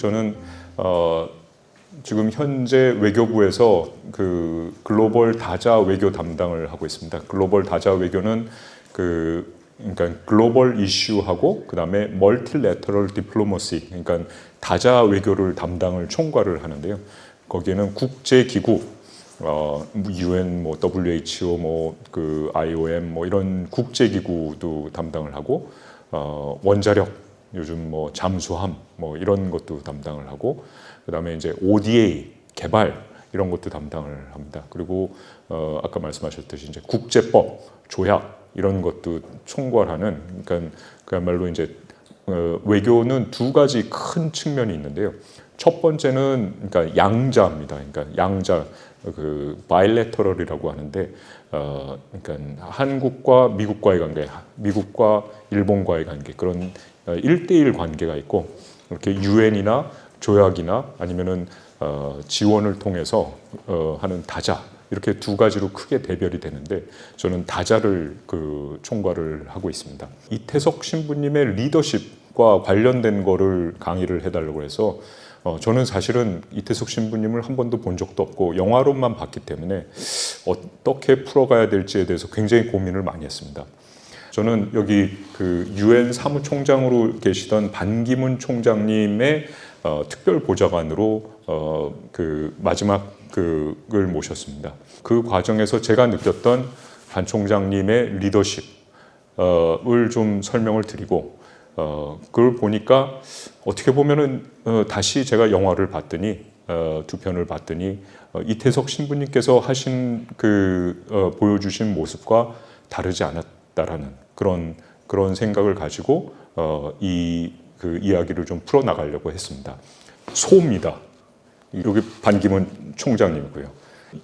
저는 지금 현재 외교부에서 그 글로벌 다자 외교 담당을 하고 있습니다. 글로벌 다자 외교는 그러니까 글로벌 이슈하고 그다음에 멀티래터럴 디플로머시, 그러니까 다자 외교를 담당을 총괄을 하는데요. 거기에는 국제 기구, UN, 뭐 WHO, 뭐 그 IOM, 뭐 이런 국제 기구도 담당을 하고, 원자력, 요즘 뭐 잠수함, 뭐 이런 것도 담당을 하고, 그다음에 이제 ODA 개발 이런 것도 담당을 합니다. 그리고 아까 말씀하셨듯이 이제 국제법, 조약 이런 것도 총괄하는, 그러니까 그야말로 이제 외교는 두 가지 큰 측면이 있는데요. 첫 번째는 그러니까 양자입니다. 그러니까 양자, 그 바이래터럴이라고 하는데, 그러니까 한국과 미국과의 관계, 미국과 일본과의 관계, 그런 1대1 관계가 있고, 이렇게 유엔이나 조약이나 아니면은 지원을 통해서 하는 다자, 이렇게 두 가지로 크게 대별이 되는데, 저는 다자를 총괄을 하고 있습니다. 이태석 신부님의 리더십과 관련된 거를 강의를 해달라고 해서 저는 사실은 이태석 신부님을 한 번도 본 적도 없고 영화로만 봤기 때문에 어떻게 풀어가야 될지에 대해서 굉장히 고민을 많이 했습니다. 저는 여기 그 유엔 사무총장으로 계시던 반기문 총장님의 특별 보좌관으로 그 마지막 그걸 모셨습니다. 그 과정에서 제가 느꼈던 반 총장님의 리더십을 좀 설명을 드리고, 그걸 보니까 어떻게 보면은 다시 제가 영화를 봤더니 두 편을 봤더니 이태석 신부님께서 하신 보여주신 모습과 다르지 않았다라는 그런 생각을 가지고 그 이야기를 좀 풀어 나가려고 했습니다. 소입니다. 여기 반기문 총장님이고요.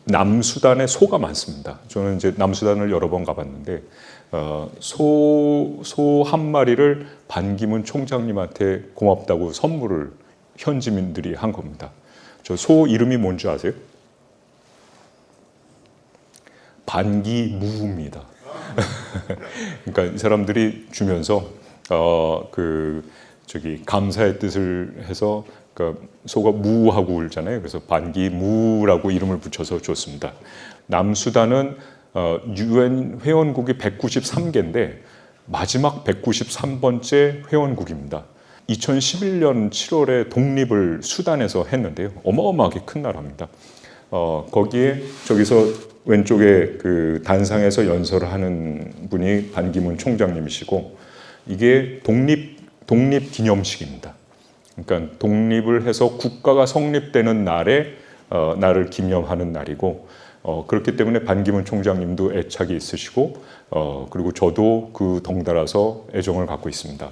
남수단에 소가 많습니다. 저는 이제 남수단을 여러 번 가봤는데 소 한 마리를 반기문 총장님한테 고맙다고 선물을 현지민들이 한 겁니다. 저 소 이름이 뭔지 아세요? 반기무입니다. 그러니까 이 사람들이 주면서 감사의 뜻을 해서 소가 무하고 울잖아요. 그래서 반기무라고 이름을 붙여서 줬습니다. 남수단은 UN 회원국이 193개인데 마지막 193번째 회원국입니다. 2011년 7월에 독립을 수단에서 했는데요. 어마어마하게 큰 나라입니다. 거기에 저기서 왼쪽에 그 단상에서 연설을 하는 분이 반기문 총장님이시고, 이게 독립 기념식입니다. 그러니까 독립을 해서 국가가 성립되는 날에 나를 기념하는 날이고, 그렇기 때문에 반기문 총장님도 애착이 있으시고, 그리고 저도 그 덩달아서 애정을 갖고 있습니다.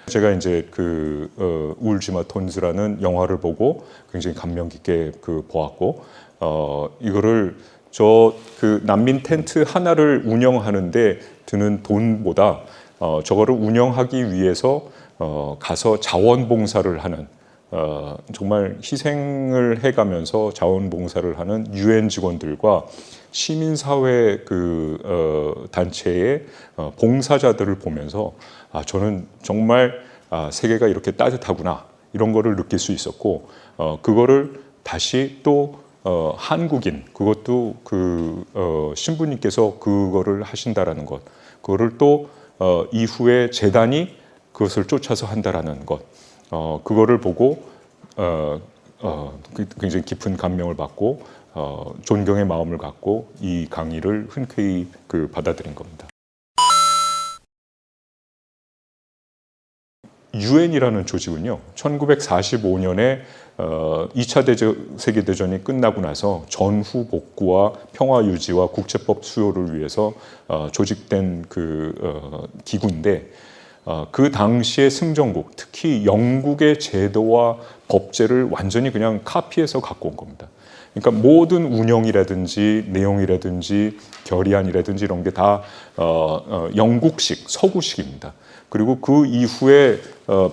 제가 이제 울지마 톤즈라는 영화를 보고 굉장히 감명 깊게 보았고, 이거를 난민 텐트 하나를 운영하는데 드는 돈보다 저거를 운영하기 위해서 가서 자원봉사를 하는, 정말 희생을 해가면서 자원봉사를 하는 UN 직원들과 시민사회 단체의 봉사자들을 보면서 저는 정말 세계가 이렇게 따뜻하구나, 이런 거를 느낄 수 있었고, 그거를 다시 또 한국인, 그것도 신부님께서 그거를 하신다라는 것, 그거를 또 이후에 재단이 그것을 쫓아서 한다라는 것, 그거를 보고 굉장히 깊은 감명을 받고 존경의 마음을 갖고 이 강의를 흔쾌히 받아들인 겁니다. 유엔이라는 조직은요, 1945년에 2차 세계대전이 끝나고 나서 전후 복구와 평화 유지와 국제법 수요를 위해서 조직된 기구인데, 그 당시의 승전국, 특히 영국의 제도와 법제를 완전히 그냥 카피해서 갖고 온 겁니다. 그러니까 모든 운영이라든지 내용이라든지 결의안이라든지 이런 게 다 영국식, 서구식입니다. 그리고 그 이후에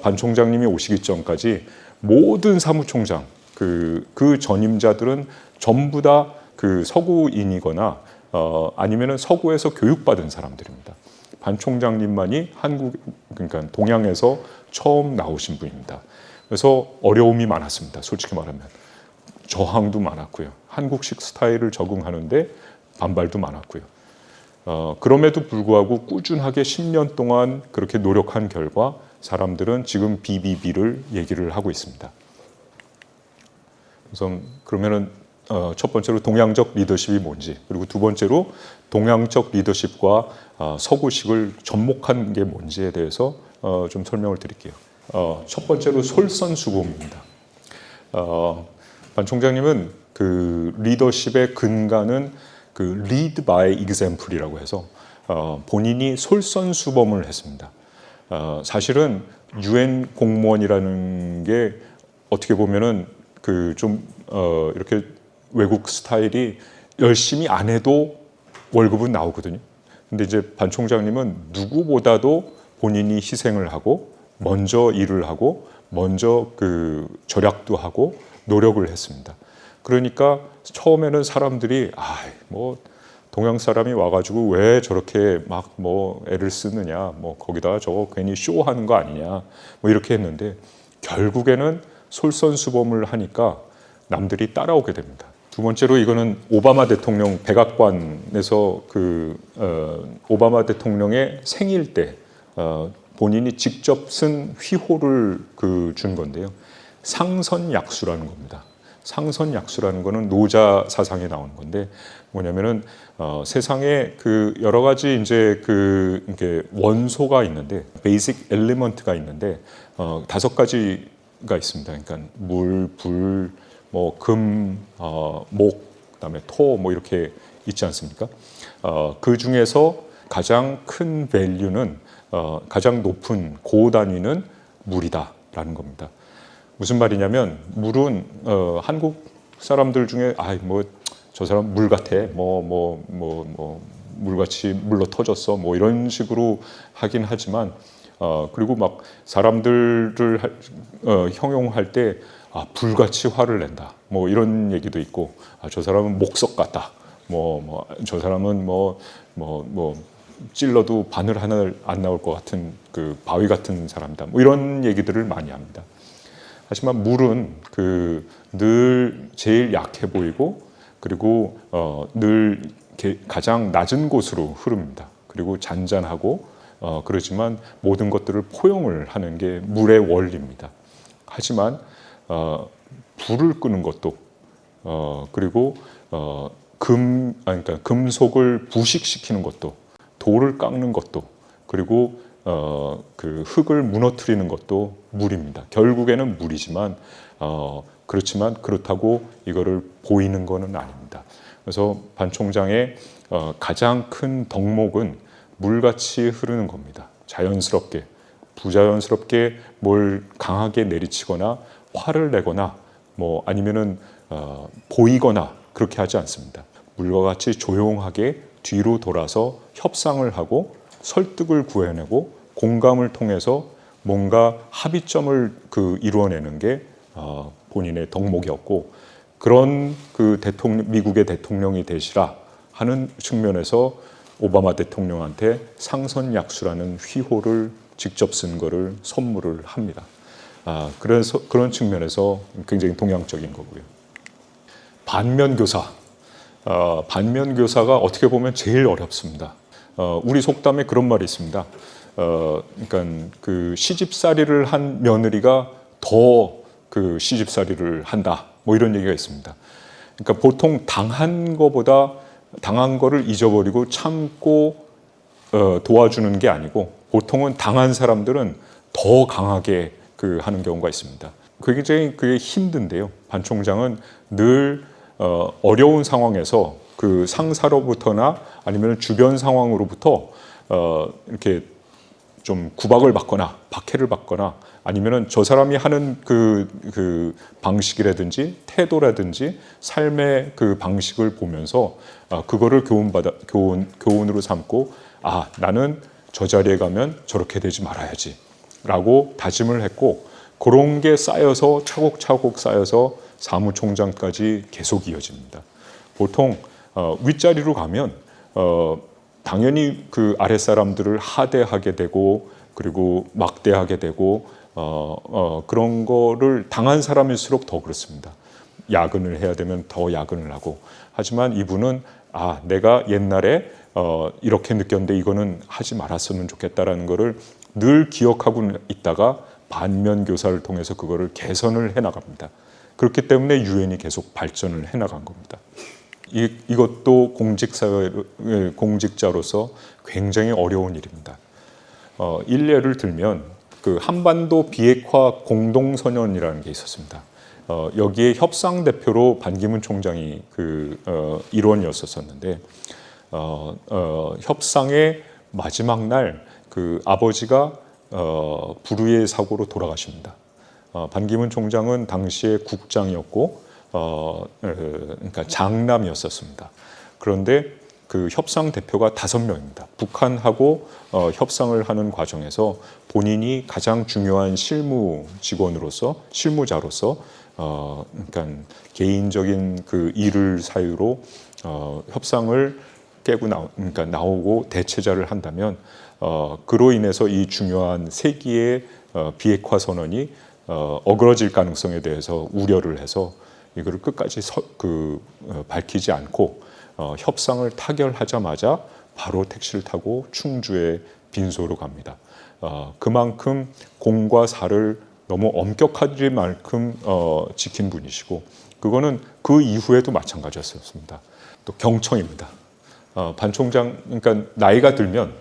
반 총장님이 오시기 전까지 모든 사무총장, 그 전임자들은 전부 다 서구인이거나 아니면은 서구에서 교육받은 사람들입니다. 반 총장님만이 그러니까 동양에서 처음 나오신 분입니다. 그래서 어려움이 많았습니다. 솔직히 말하면 저항도 많았고요. 한국식 스타일을 적응하는데 반발도 많았고요. 그럼에도 불구하고 꾸준하게 10년 동안 그렇게 노력한 결과 사람들은 지금 BBB를 얘기를 하고 있습니다. 그래서 그러면은 첫 번째로 동양적 리더십이 뭔지, 그리고 두 번째로 동양적 리더십과 서구식을 접목한 게 뭔지에 대해서 좀 설명을 드릴게요. 첫 번째로 솔선수범입니다. 반 총장님은 그 리더십의 근간은 그 lead by example이라고 해서 본인이 솔선수범을 했습니다. 사실은 UN 공무원이라는 게 어떻게 보면은 그 좀 이렇게 외국 스타일이 열심히 안 해도 월급은 나오거든요. 근데 이제 반 총장님은 누구보다도 본인이 희생을 하고 먼저 일을 하고 먼저 그 절약도 하고 노력을 했습니다. 그러니까 처음에는 사람들이 뭐 동양 사람이 와가지고 왜 저렇게 막 뭐 애를 쓰느냐, 뭐 거기다가 저거 괜히 쇼하는 거 아니냐, 뭐 이렇게 했는데 결국에는 솔선수범을 하니까 남들이 따라오게 됩니다. 두 번째로 이거는 오바마 대통령 백악관에서 그 오바마 대통령의 생일 때 본인이 직접 쓴 휘호를 준 건데요. 상선약수라는 겁니다. 상선약수라는 거는 노자 사상에 나오는 건데 뭐냐면은 세상에 그 여러 가지 이제 이렇게 원소가 있는데 베이직 엘리먼트가 있는데 5가지가 있습니다. 그러니까 물, 불, 뭐 금, 목, 그다음에 토 뭐 이렇게 있지 않습니까? 그 중에서 가장 큰 밸류는 가장 높은 고단위는 물이다라는 겁니다. 무슨 말이냐면 물은 한국 사람들 중에 뭐 저 사람 물 같아, 물같이 물러 터졌어, 뭐 이런 식으로 하긴 하지만 그리고 막 사람들을 형용할 때 불같이 화를 낸다, 뭐 이런 얘기도 있고 저 사람은 목석 같다, 저 사람은 찔러도 바늘 하나 안 나올 것 같은 그 바위 같은 사람이다, 뭐 이런 얘기들을 많이 합니다. 하지만 물은 늘 제일 약해 보이고 그리고 늘 가장 낮은 곳으로 흐릅니다. 그리고 잔잔하고 그렇지만 모든 것들을 포용을 하는 게 물의 원리입니다. 하지만 불을 끄는 것도 그리고 그러니까 금속을 부식시키는 것도, 돌을 깎는 것도, 그리고 그 흙을 무너뜨리는 것도 물입니다. 결국에는 물이지만 그렇지만 그렇다고 이거를 보이는 것은 아닙니다. 그래서 반 총장의 가장 큰 덕목은 물같이 흐르는 겁니다. 자연스럽게, 부자연스럽게 뭘 강하게 내리치거나 화를 내거나 뭐 아니면은 보이거나 그렇게 하지 않습니다. 물과 같이 조용하게 뒤로 돌아서 협상을 하고 설득을 구해내고 공감을 통해서 뭔가 합의점을 이루어내는 게 본인의 덕목이었고, 그런 미국의 대통령이 되시라 하는 측면에서 오바마 대통령한테 상선약수라는 휘호를 직접 쓴 거를 선물을 합니다. 그래서 그런 측면에서 굉장히 동양적인 거고요. 반면교사. 반면교사가 어떻게 보면 제일 어렵습니다. 우리 속담에 그런 말이 있습니다. 그러니까 시집살이를 한 며느리가 더 시집살이를 한다, 뭐 이런 얘기가 있습니다. 그러니까 보통 당한 거를 잊어버리고 참고 도와주는 게 아니고, 보통은 당한 사람들은 더 강하게 하는 경우가 있습니다. 그게 힘든데요. 반 총장은 늘 어려운 상황에서 상사로부터나 아니면 주변 상황으로부터 이렇게 좀 구박을 받거나 박해를 받거나 아니면은 저 사람이 하는 방식이라든지 태도라든지 삶의 방식을 보면서 그거를 교훈으로 삼고 나는 저 자리에 가면 저렇게 되지 말아야지 라고 다짐을 했고, 그런 게 쌓여서 차곡차곡 쌓여서 사무총장까지 계속 이어집니다. 보통 윗자리로 가면 당연히 아랫사람들을 하대하게 되고 그리고 막대하게 되고 그런 거를 당한 사람일수록 더 그렇습니다. 야근을 해야 되면 더 야근을 하고, 하지만 이분은 내가 옛날에 이렇게 느꼈는데 이거는 하지 말았으면 좋겠다라는 거를 늘 기억하고 있다가 반면 교사를 통해서 그거를 개선을 해나갑니다. 그렇기 때문에 유엔이 계속 발전을 해나간 겁니다. 이것도 공직자로서 굉장히 어려운 일입니다. 일례를 들면 그 한반도 비핵화 공동선언이라는 게 있었습니다. 여기에 협상 대표로 반기문 총장이 일원이었었는데 협상의 마지막 날 그 아버지가 불의의 사고로 돌아가십니다. 반기문 총장은 당시에 국장이었고 그러니까 장남이었었습니다. 그런데 그 협상 대표가 5명입니다. 북한하고 협상을 하는 과정에서 본인이 가장 중요한 실무자로서 그러니까 개인적인 그 일을 사유로 협상을 깨고 나오고 대체자를 한다면 그로 인해서 이 중요한 세기의 비핵화 선언이 어그러질 가능성에 대해서 우려를 해서 이거를 끝까지 밝히지 않고 협상을 타결하자마자 바로 택시를 타고 충주의 빈소로 갑니다. 그만큼 공과 사를 너무 엄격하지 만큼 지킨 분이시고, 그거는 그 이후에도 마찬가지였습니다. 또 경청입니다. 반 총장, 그러니까 나이가 들면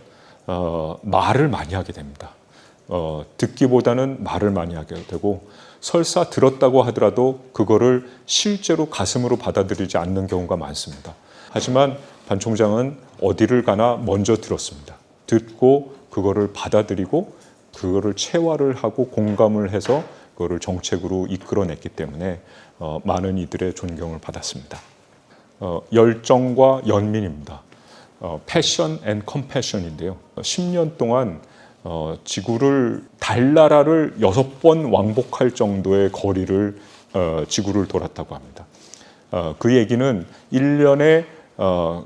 말을 많이 하게 됩니다. 듣기보다는 말을 많이 하게 되고, 설사 들었다고 하더라도 그거를 실제로 가슴으로 받아들이지 않는 경우가 많습니다. 하지만 반 총장은 어디를 가나 먼저 들었습니다. 듣고 그거를 받아들이고 그거를 체화를 하고 공감을 해서 그거를 정책으로 이끌어냈기 때문에 많은 이들의 존경을 받았습니다. 열정과 연민입니다. 패션 앤 컴패션인데요. 10년 동안 달나라를 6번 왕복할 정도의 거리를 지구를 돌았다고 합니다. 그 얘기는 1년에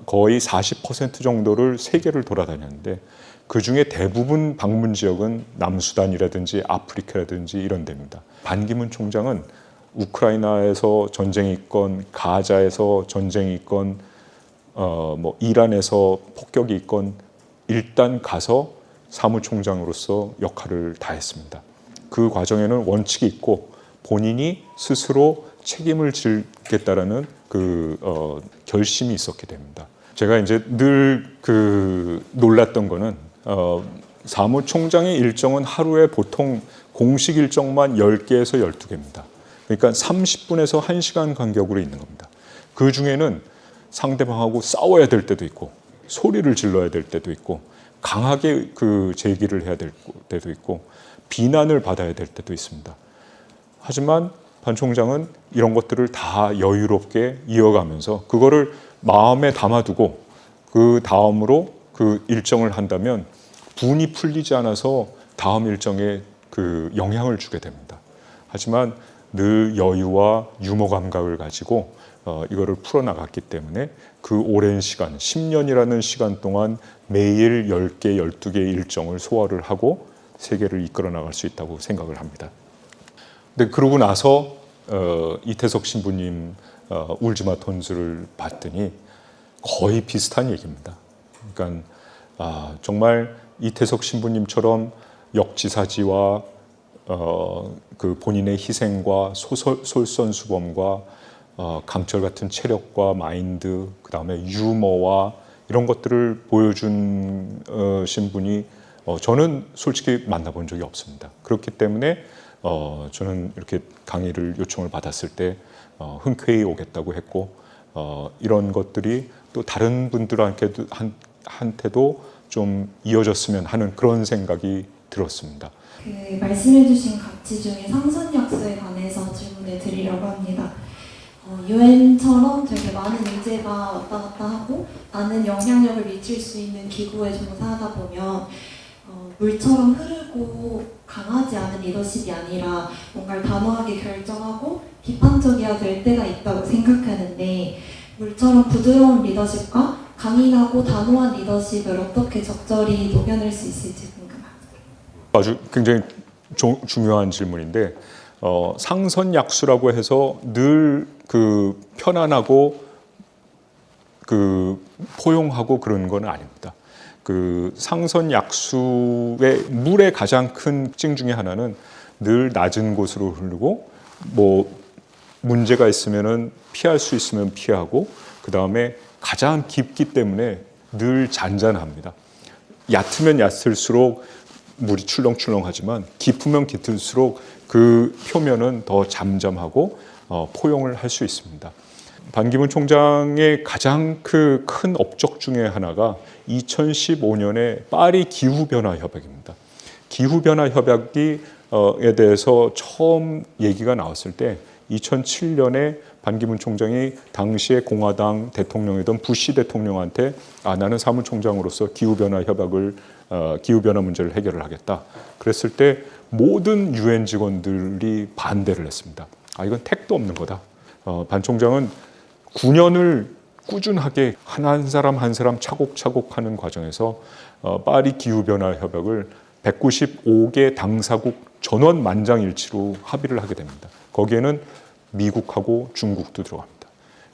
거의 40% 정도를 세계를 돌아다녔는데, 그 중에 대부분 방문 지역은 남수단이라든지 아프리카라든지 이런 데입니다. 반기문 총장은 우크라이나에서 전쟁이 있건, 가자에서 전쟁이 있건, 이란에서 폭격이 있건 일단 가서 사무총장으로서 역할을 다했습니다. 그 과정에는 원칙이 있고 본인이 스스로 책임을 지겠다라는 결심이 있었게 됩니다. 제가 이제 늘 놀랐던 거는 사무총장의 일정은 하루에 보통 공식 일정만 10개에서 12개입니다. 그러니까 30분에서 1시간 간격으로 있는 겁니다. 그 중에는 상대방하고 싸워야 될 때도 있고, 소리를 질러야 될 때도 있고, 강하게 제기를 해야 될 때도 있고, 비난을 받아야 될 때도 있습니다. 하지만 반 총장은 이런 것들을 다 여유롭게 이어가면서 그거를 마음에 담아두고 그 다음으로 그 일정을 한다면 분이 풀리지 않아서 다음 일정에 영향을 주게 됩니다. 하지만 늘 여유와 유머 감각을 가지고 이거를 풀어나갔기 때문에 그 오랜 시간, 10년이라는 시간 동안 매일 10개, 12개의 일정을 소화를 하고 세계를 이끌어 나갈 수 있다고 생각을 합니다. 근데 그러고 나서 이태석 신부님 울지마 톤즈를 봤더니 거의 비슷한 얘기입니다. 그러니까 정말 이태석 신부님처럼 역지사지와 그 본인의 희생과 솔선수범과 강철 같은 체력과 마인드, 그 다음에 유머와 이런 것들을 보여준 신분이 저는 솔직히 만나본 적이 없습니다. 그렇기 때문에 저는 이렇게 강의를 요청을 받았을 때 흔쾌히 오겠다고 했고, 이런 것들이 또 다른 분들한테도 좀 이어졌으면 하는 그런 생각이 들었습니다. 말씀해주신 가치 중에 상선역수에 관해서 질문을 드리려고 합니다. 유엔처럼 되게 많은 인재가 왔다 갔다 하고 많은 영향력을 미칠 수 있는 기구에 종사하다 보면 물처럼 흐르고 강하지 않은 리더십이 아니라 뭔가를 단호하게 결정하고 비판적이어야 될 때가 있다고 생각하는데, 물처럼 부드러운 리더십과 강인하고 단호한 리더십을 어떻게 적절히 녹여낼 수 있을지 궁금합니다. 아주 굉장히 중요한 질문인데 상선약수라고 해서 늘 그 편안하고 그 포용하고 그런 건 아닙니다. 그 상선약수의 물의 가장 큰 특징 중에 하나는 늘 낮은 곳으로 흐르고 뭐 문제가 있으면은 피할 수 있으면 피하고 그 다음에 가장 깊기 때문에 늘 잔잔합니다. 얕으면 얕을수록 물이 출렁출렁하지만 깊으면 깊을수록 그 표면은 더 잠잠하고 포용을 할 수 있습니다. 반기문 총장의 가장 큰 업적 중에 하나가 2015년에 파리 기후변화 협약입니다. 기후변화 협약에 대해서 처음 얘기가 나왔을 때 2007년에 반기문 총장이 당시에 공화당 대통령이던 부시 대통령한테 나는 사무총장으로서 기후변화 협약을 기후변화 문제를 해결을 하겠다. 그랬을 때 모든 유엔 직원들이 반대를 했습니다. 이건 택도 없는 거다. 반 총장은 9년을 꾸준하게 한 사람 한 사람 차곡차곡 하는 과정에서 파리 기후변화 협약을 195개 당사국 전원 만장일치로 합의를 하게 됩니다. 거기에는 미국하고 중국도 들어갑니다.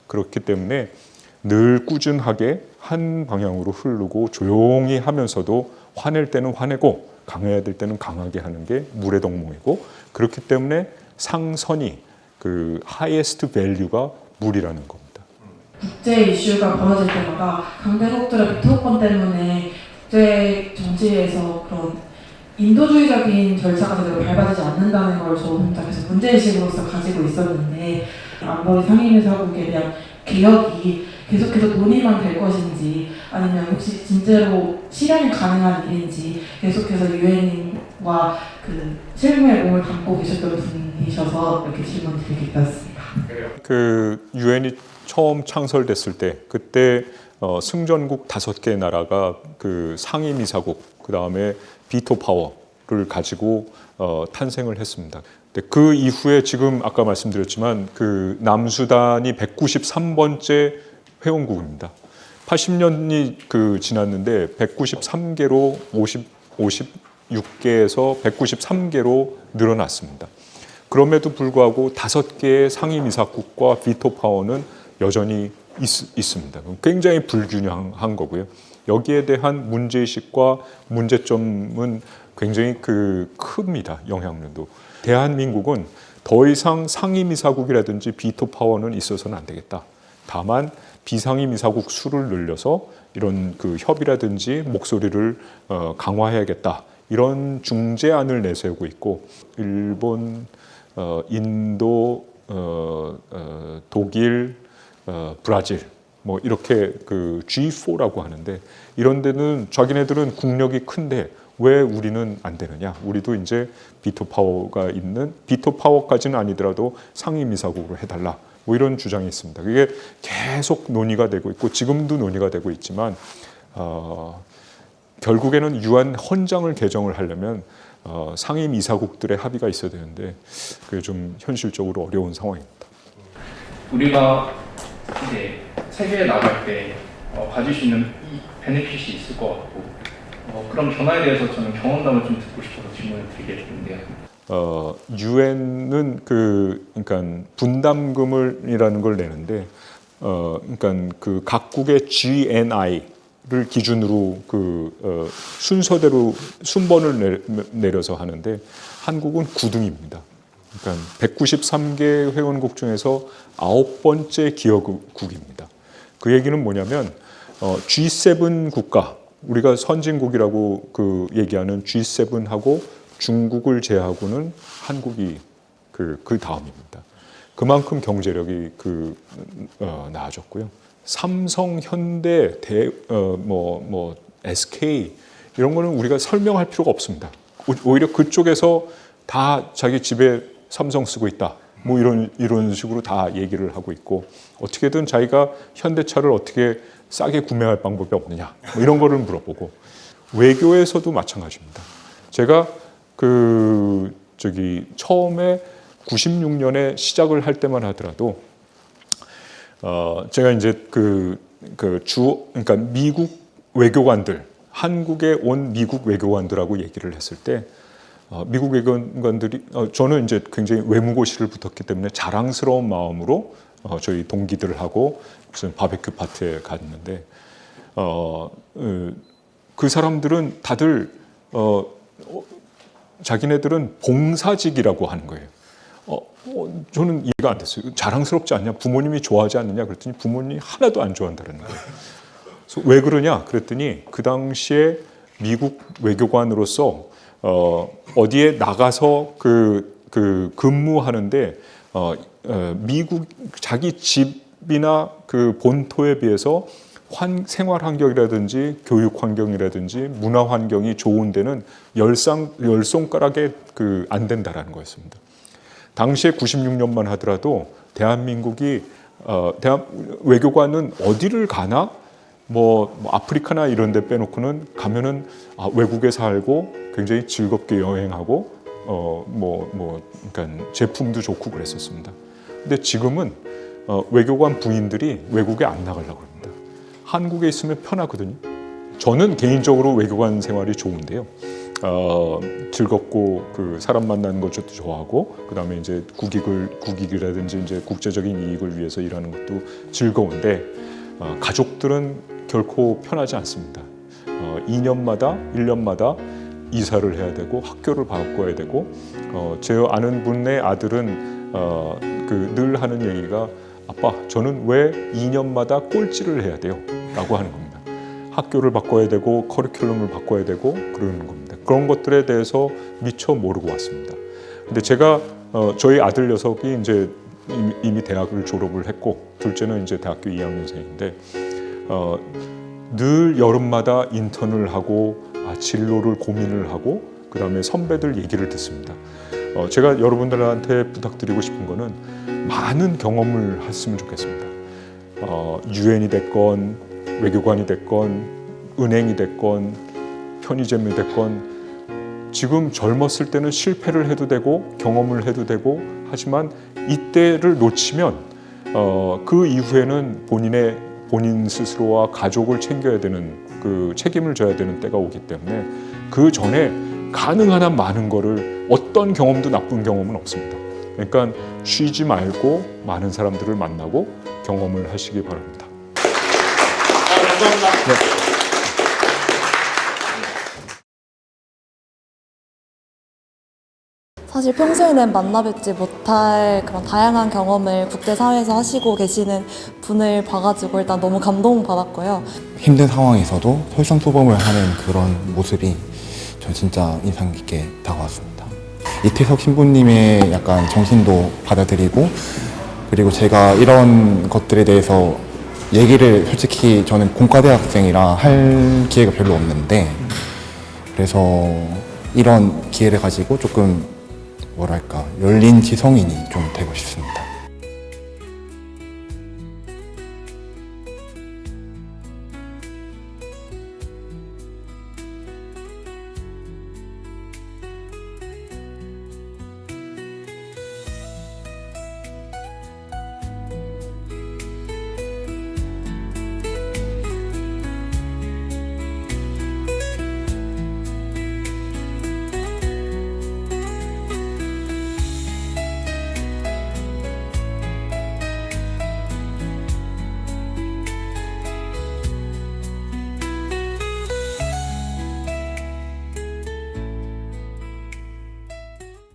그렇기 때문에 늘 꾸준하게 한 방향으로 흐르고 조용히 하면서도 화낼 때는 화내고 강해야 될 때는 강하게 하는 게 물의 동무이고 그렇기 때문에 상선이 그 하이에스트 밸류가 물이라는 겁니다. 국제 이슈가 벌어질 때마다 강대국들의 비토권 때문에 국제 정치에서 그런 인도주의적인 절차가 제대로 밟아지지 않는다는 걸 저 혼자 계속 문제의식으로서 가지고 있었는데 안보리 상임이사국에 대한 개혁이 계속해서 논의만 될 것인지 아니면 혹시 진짜로 실현이 가능한 일인지 계속해서 유엔과 그 실무에 몸을 담고 계셨던 분이셔서 이렇게 질문 드리게 되었습니다. 그 유엔이 처음 창설됐을 때 그때 승전국 5개 나라가 그 상임이사국 그 다음에 비토 파워를 가지고 탄생을 했습니다. 그 이후에 지금 아까 말씀드렸지만 그 남수단이 193번째 회원국입니다. 80년이 그 지났는데 193개로 56개에서 193개로 늘어났습니다. 그럼에도 불구하고 5개의 상임이사국과 비토 파워는 여전히 있습니다. 굉장히 불균형한 거고요. 여기에 대한 문제의식과 문제점은 굉장히 큽니다. 영향력도. 대한민국은 더 이상 상임이사국이라든지 비토 파워는 있어서는 안 되겠다. 다만 비상임이사국 수를 늘려서 이런 그 협의라든지 목소리를 강화해야겠다. 이런 중재안을 내세우고 있고 일본, 인도, 독일, 브라질 뭐 이렇게 그 G4라고 하는데 이런 데는 자기네들은 국력이 큰데 왜 우리는 안 되느냐? 우리도 이제 비토 파워가 있는 비토 파워까지는 아니더라도 상임이사국으로 해달라. 뭐 이런 주장이 있습니다. 그게 계속 논의가 되고 있고 지금도 논의가 되고 있지만 결국에는 유엔 헌장을 개정을 하려면 상임이사국들의 합의가 있어야 되는데 그게 좀 현실적으로 어려운 상황입니다. 우리가 이제 세계에 나갈 때 가질 수 있는 이 베네핏이 있을 것 같고 그런 변화에 대해서 저는 경험담을 좀 듣고 싶어서 질문을 드리게 됐는데요. 유엔은 그러니까 분담금이라는 걸 내는데 그러니까 그 각국의 GNI를 기준으로 순서대로 순번을 내려서 하는데 한국은 9등입니다. 그러니까 193개 회원국 중에서 9번째 기여국입니다. 그 얘기는 뭐냐면 G7 국가 우리가 선진국이라고 얘기하는 G7하고 중국을 제외하고는 한국이 그 다음입니다. 그만큼 경제력이 나아졌고요. 삼성, 현대, SK 이런 거는 우리가 설명할 필요가 없습니다. 오히려 그쪽에서 다 자기 집에 삼성 쓰고 있다. 뭐 이런 식으로 다 얘기를 하고 있고 어떻게든 자기가 현대차를 어떻게 싸게 구매할 방법이 없느냐 뭐 이런 거를 물어보고 외교에서도 마찬가지입니다. 제가 처음에 96년에 시작을 할 때만 하더라도 제가 이제 그러니까 미국 외교관들 한국에 온 미국 외교관들하고 얘기를 했을 때 미국 외교관들이 저는 이제 굉장히 외무고시를 붙었기 때문에 자랑스러운 마음으로 저희 동기들하고 무슨 바베큐 파티에 갔는데 그 사람들은 다들 자기네들은 봉사직이라고 하는 거예요. 저는 이해가 안 됐어요. 자랑스럽지 않냐? 부모님이 좋아하지 않느냐? 그랬더니 부모님이 하나도 안 좋아한다는 거예요. 그래서 왜 그러냐? 그랬더니 그 당시에 미국 외교관으로서 어디에 나가서 그 근무하는데 미국 자기 집이나 그 본토에 비해서 생활 환경이라든지 교육 환경이라든지 문화 환경이 좋은 데는 열 손가락에 안 된다라는 거였습니다. 당시에 96년만 하더라도 대한민국이 외교관은 어디를 가나 뭐 아프리카나 이런 데 빼놓고는 가면은 외국에 살고 굉장히 즐겁게 여행하고 그러니까 제품도 좋고 그랬었습니다. 근데 지금은 외교관 부인들이 외국에 안 나가려고 합니다. 한국에 있으면 편하거든요. 저는 개인적으로 외교관 생활이 좋은데요. 즐겁고 그 사람 만나는 것도 좋아하고 그다음에 이제 국익이라든지 이제 국제적인 이익을 위해서 일하는 것도 즐거운데 가족들은 결코 편하지 않습니다. 2년마다 1년마다 이사를 해야 되고 학교를 바꿔야 되고 제 아는 분의 아들은 늘 하는 얘기가 아빠 저는 왜 2년마다 꼴찌를 해야 돼요? 라고 하는 겁니다. 학교를 바꿔야 되고 커리큘럼을 바꿔야 되고 그러는 겁니다. 그런 것들에 대해서 미처 모르고 왔습니다. 근데 제가 저희 아들 녀석이 이제 이미 대학을 졸업을 했고 둘째는 이제 대학교 2학년생인데 늘 여름마다 인턴을 하고 진로를 고민을 하고 그 다음에 선배들 얘기를 듣습니다. 제가 여러분들한테 부탁드리고 싶은 거는 많은 경험을 했으면 좋겠습니다. 유엔이 됐건 외교관이 됐건 은행이 됐건 편의점이 됐건 지금 젊었을 때는 실패를 해도 되고 경험을 해도 되고 하지만 이때를 놓치면 그 이후에는 본인 스스로와 가족을 챙겨야 되는 그 책임을 져야 되는 때가 오기 때문에 그 전에 가능한 한 많은 거를 어떤 경험도 나쁜 경험은 없습니다. 그러니까 쉬지 말고 많은 사람들을 만나고 경험을 하시기 바랍니다. 감사합니다. 네. 사실 평소에는 만나뵙지 못할 그런 다양한 경험을 국제사회에서 하시고 계시는 분을 봐가지고 일단 너무 감동받았고요. 힘든 상황에서도 솔선수범을 하는 그런 모습이 저 진짜 인상 깊게 다가왔습니다. 이태석 신부님의 약간 정신도 받아들이고 그리고 제가 이런 것들에 대해서 얘기를 솔직히 저는 공과대학생이라 할 기회가 별로 없는데 그래서 이런 기회를 가지고 조금 뭐랄까 열린 지성인이 좀 되고 싶습니다.